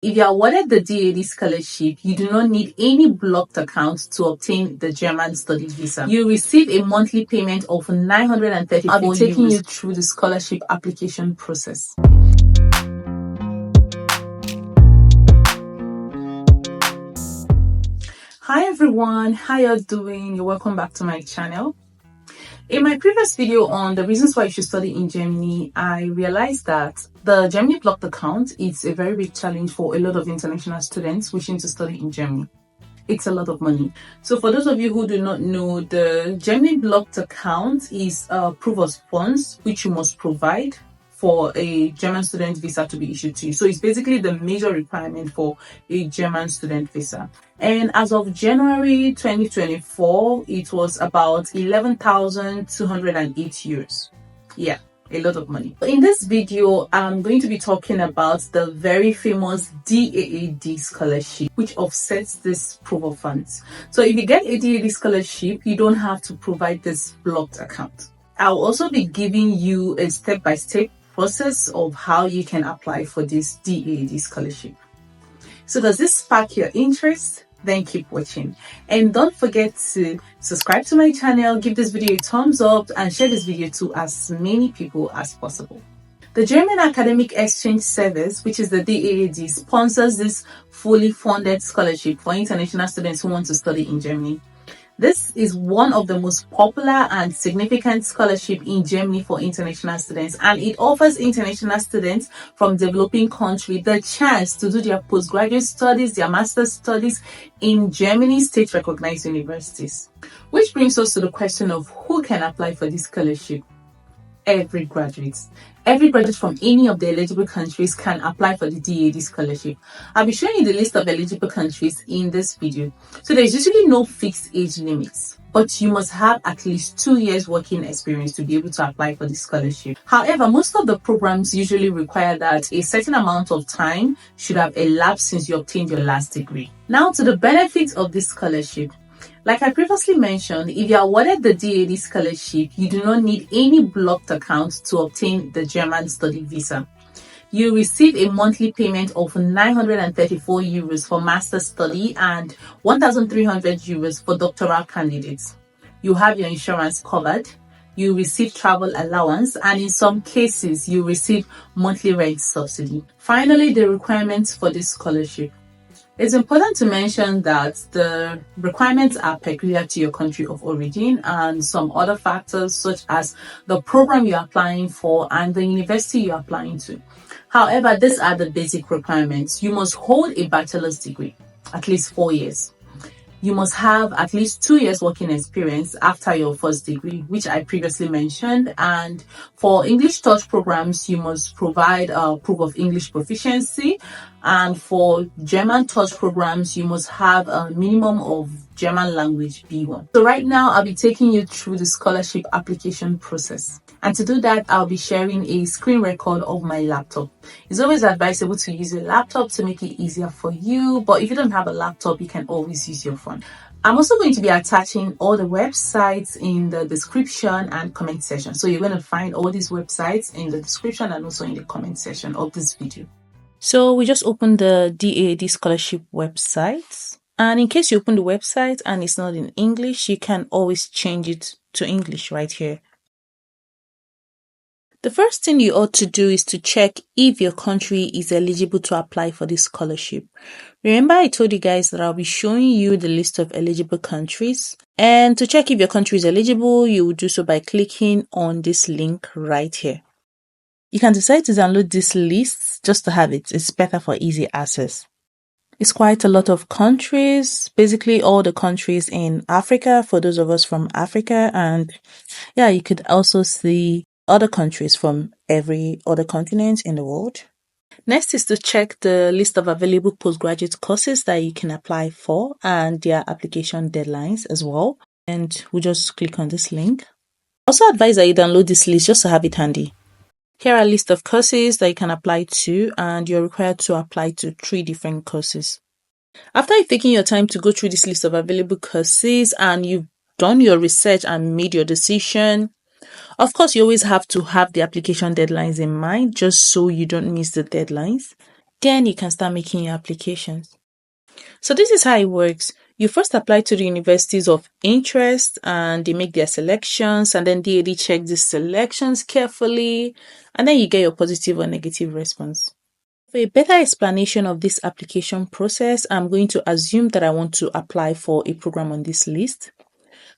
If you are awarded the DAAD scholarship, you do not need any blocked account to obtain the German study visa. You receive a monthly payment of 934 euros. I'll be taking you through the scholarship application process. Hi everyone, how you doing? You're welcome back to my channel. In my previous video on the reasons why you should study in Germany, I realized that the Germany blocked account is a very big challenge for a lot of international students wishing to study in Germany. It's a lot of money. So for those of you who do not know, the Germany blocked account is a proof of funds which you must provide for a German student visa to be issued to you. So it's basically the major requirement for a German student visa. And as of January 2024, it was about 11,208 euros. Yeah, a lot of money. In this video, I'm going to be talking about the very famous DAAD scholarship, which offsets this proof of funds. So if you get a DAAD scholarship, you don't have to provide this blocked account. I'll also be giving you a step-by-step process of how you can apply for this DAAD scholarship. So does this spark your interest? Then keep watching, and don't forget to subscribe to my channel, give this video a thumbs up, and share this video to as many people as possible. The German Academic Exchange Service, which is the DAAD, sponsors this fully funded scholarship for international students who want to study in Germany. This is one of the most popular and significant scholarships in Germany for international students, and it offers international students from developing countries the chance to do their postgraduate studies, their master's studies in Germany's state-recognized universities. Which brings us to the question of who can apply for this scholarship. Every graduate from any of the eligible countries can apply for the DAAD scholarship. I'll be showing you the list of eligible countries in this video. So there's usually no fixed age limits, but you must have at least 2 years working experience to be able to apply for the scholarship. However, most of the programs usually require that a certain amount of time should have elapsed since you obtained your last degree. Now to the benefits of this scholarship. Like I previously mentioned, if you are awarded the DAAD scholarship, you do not need any blocked account to obtain the German study visa. You receive a monthly payment of 934 euros for master's study and 1,300 euros for doctoral candidates. You have your insurance covered, you receive travel allowance, and in some cases, you receive monthly rent subsidy. Finally, the requirements for this scholarship. It's important to mention that the requirements are peculiar to your country of origin and some other factors such as the program you're applying for and the university you're applying to. However, these are the basic requirements. You must hold a bachelor's degree, at least 4 years. You must have at least 2 years working experience after your first degree, which I previously mentioned. And for English Touch programs, you must provide a proof of English proficiency. And for German Touch programs, you must have a minimum of German language B1. So right now, I'll be taking you through the scholarship application process. And to do that, I'll be sharing a screen record of my laptop. It's always advisable to use a laptop to make it easier for you, but if you don't have a laptop, you can always use your phone. I'm also going to be attaching all the websites in the description and comment section. So you're going to find all these websites in the description and also in the comment section of this video. So we just opened the DAAD scholarship website. And in case you open the website and it's not in English, you can always change it to English right here. The first thing you ought to do is to check if your country is eligible to apply for this scholarship. Remember, I told you guys that I'll be showing you the list of eligible countries. And to check if your country is eligible, you will do so by clicking on this link right here. You can decide to download this list just to have it. It's better for easy access. It's quite a lot of countries, basically all the countries in Africa for those of us from Africa. And yeah, you could also see other countries from every other continent in the world. Next is to check the list of available postgraduate courses that you can apply for and their application deadlines as well. And we'll just click on this link. Also advise that you download this list just to have it handy. Here are a list of courses that you can apply to, and you're required to apply to 3 different courses. After you've taken your time to go through this list of available courses and you've done your research and made your decision, of course, you always have to have the application deadlines in mind just so you don't miss the deadlines. Then you can start making your applications. So this is how it works. You first apply to the universities of interest and they make their selections, and then DAAD check these selections carefully, and then you get your positive or negative response. For a better explanation of this application process, I'm going to assume that I want to apply for a program on this list.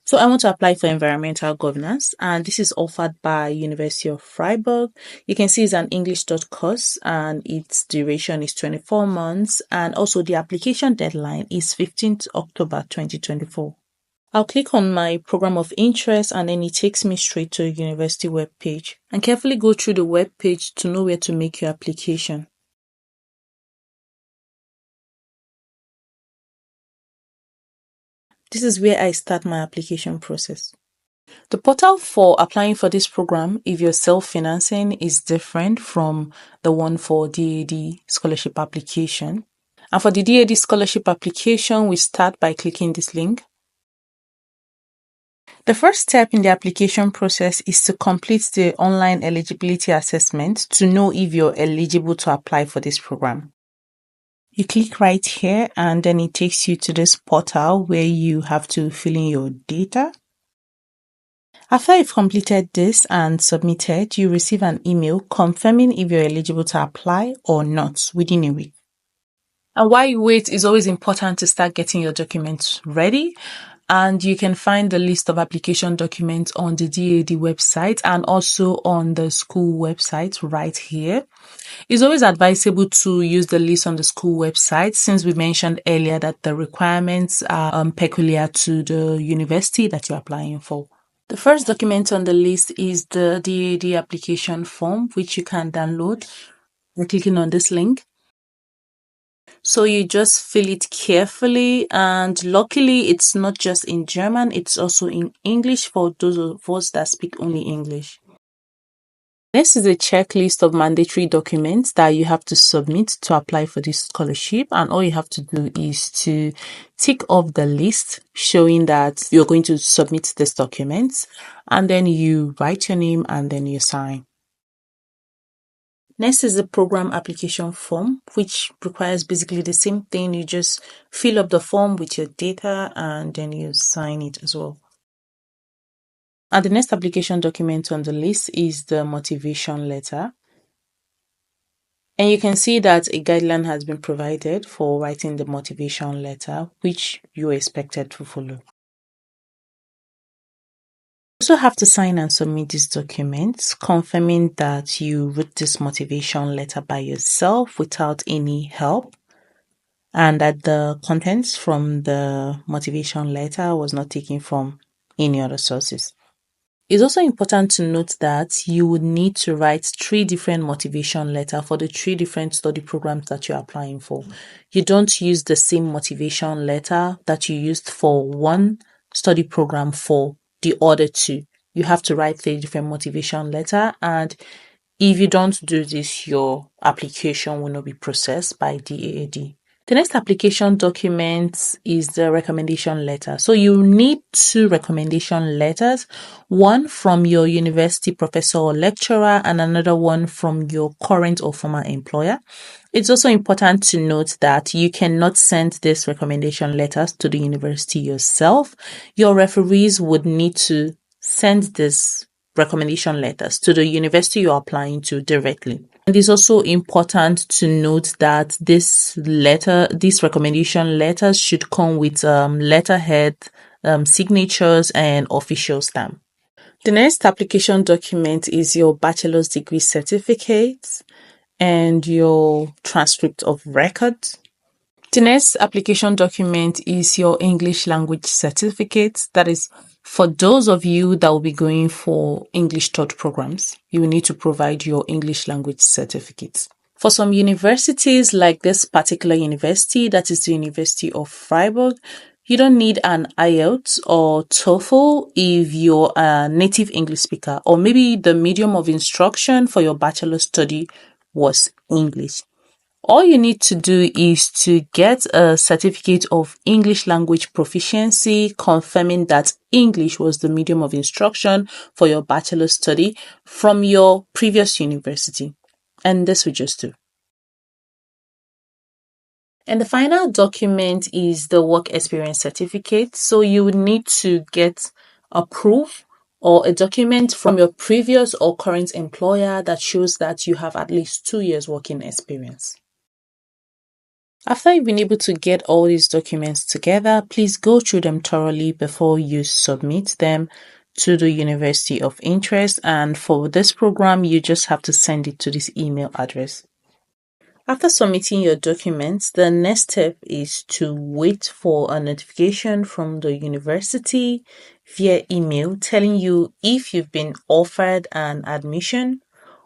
So I want to apply for environmental governance, and this is offered by University of Freiburg. You can see it's an English course and its duration is 24 months, and also the application deadline is 15th October 2024. I'll click on my program of interest and then it takes me straight to a university web page, and carefully go through the web page to know where to make your application. This is where I start my application process. The portal for applying for this program, if you're self-financing, is different from the one for DAAD scholarship application. And for the DAAD scholarship application, we start by clicking this link. The first step in the application process is to complete the online eligibility assessment to know if you're eligible to apply for this program. You click right here and then it takes you to this portal where you have to fill in your data. After you've completed this and submitted, you receive an email confirming if you're eligible to apply or not within a week. And while you wait, it's always important to start getting your documents ready. And you can find the list of application documents on the DAAD website and also on the school website right here. It's always advisable to use the list on the school website, since we mentioned earlier that the requirements are peculiar to the university that you're applying for. The first document on the list is the DAAD application form, which you can download by clicking on this link. So you just fill it carefully, and luckily it's not just in German, it's also in English for those of us that speak only English. Next is a checklist of mandatory documents that you have to submit to apply for this scholarship, and all you have to do is to tick off the list showing that you're going to submit these documents, and then you write your name and then you sign. Next is the program application form, which requires basically the same thing. You just fill up the form with your data and then you sign it as well. And the next application document on the list is the motivation letter. And you can see that a guideline has been provided for writing the motivation letter, which you're expected to follow. You also have to sign and submit these documents, confirming that you wrote this motivation letter by yourself without any help, and that the contents from the motivation letter was not taken from any other sources. It's also important to note that you would need to write 3 different motivation letters for the 3 different study programs that you're applying for. You don't use the same motivation letter that you used for one study program for the other 2. You have to write 3 different motivation letters, and if you don't do this, your application will not be processed by DAAD. The next application document is the recommendation letter. So you need 2 recommendation letters, one from your university professor or lecturer and another one from your current or former employer. It's also important to note that you cannot send these recommendation letters to the university yourself. Your referees would need to send these recommendation letters to the university you're applying to directly. And it's also important to note that these recommendation letters should come with letterhead, signatures, and official stamp. The next application document is your bachelor's degree certificate and your transcript of records. The next application document is your English language certificate. That is for those of you that will be going for English taught programs. You will need to provide your English language certificate. For some universities, like this particular university, that is the University of Freiburg, you don't need an IELTS or TOEFL if you're a native English speaker, or maybe the medium of instruction for your bachelor study was English. All you need to do is to get a certificate of English language proficiency confirming that English was the medium of instruction for your bachelor study from your previous university. And this will just do. And the final document is the work experience certificate. So you would need to get a proof or a document from your previous or current employer that shows that you have at least 2 years working experience. After you've been able to get all these documents together, please go through them thoroughly before you submit them to the University of Interest. And for this program, you just have to send it to this email address. After submitting your documents, the next step is to wait for a notification from the university via email telling you if you've been offered an admission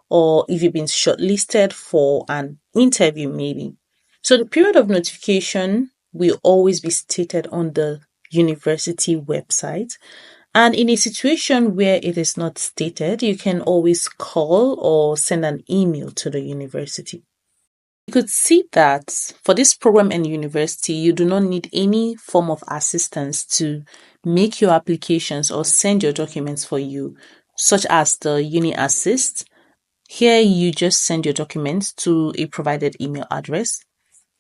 or if you've been shortlisted for an interview maybe. So the period of notification will always be stated on the university website. And in a situation where it is not stated, you can always call or send an email to the university. You could see that for this program and university, you do not need any form of assistance to make your applications or send your documents for you, such as the Uni Assist. Here, you just send your documents to a provided email address.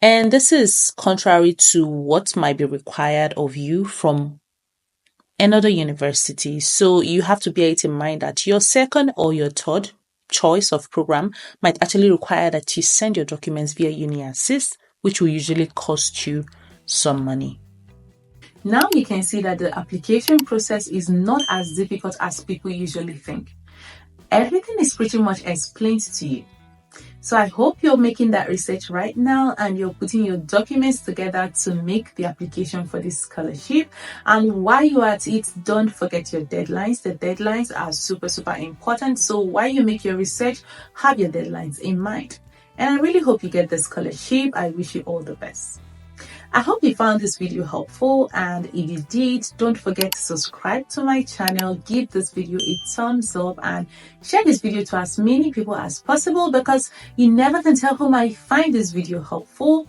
And this is contrary to what might be required of you from another university. So you have to bear it in mind that your second or your third choice of program might actually require that you send your documents via Uni Assist, which will usually cost you some money. Now you can see that the application process is not as difficult as people usually think. Everything is pretty much explained to you. So I hope you're making that research right now and you're putting your documents together to make the application for this scholarship. And while you're at it, don't forget your deadlines. The deadlines are super important. So while you make your research, have your deadlines in mind. And I really hope you get the scholarship. I wish you all the best. I hope you found this video helpful, and if you did, don't forget to subscribe to my channel, give this video a thumbs up, and share this video to as many people as possible because you never can tell who might find this video helpful.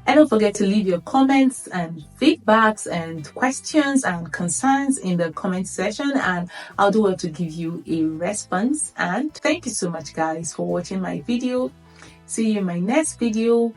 And don't forget to leave your comments and feedbacks and questions and concerns in the comment section, and I'll do well to give you a response. And thank you so much guys for watching my video. See you in my next video.